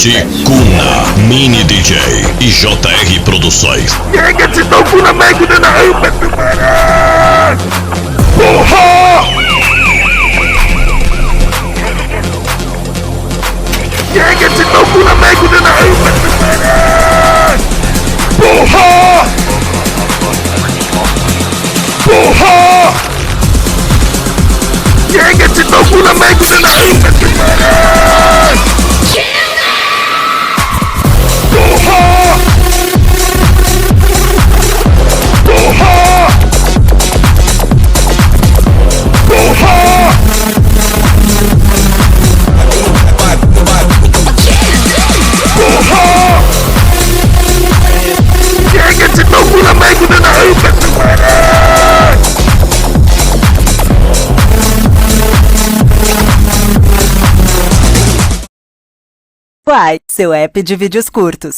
Ticuna, Mini DJ e JR Produções. Chega de novo na máquina na rampa do Pará! Porra! Chega de novo na máquina na rampa do Pará! Porra! Porra! Chega de novo na máquina na rampa do Pará! Porra! Porra! Porra! Porra! Chega de novo na máquina na rampa do Pará! Uai, seu app de vídeos curtos.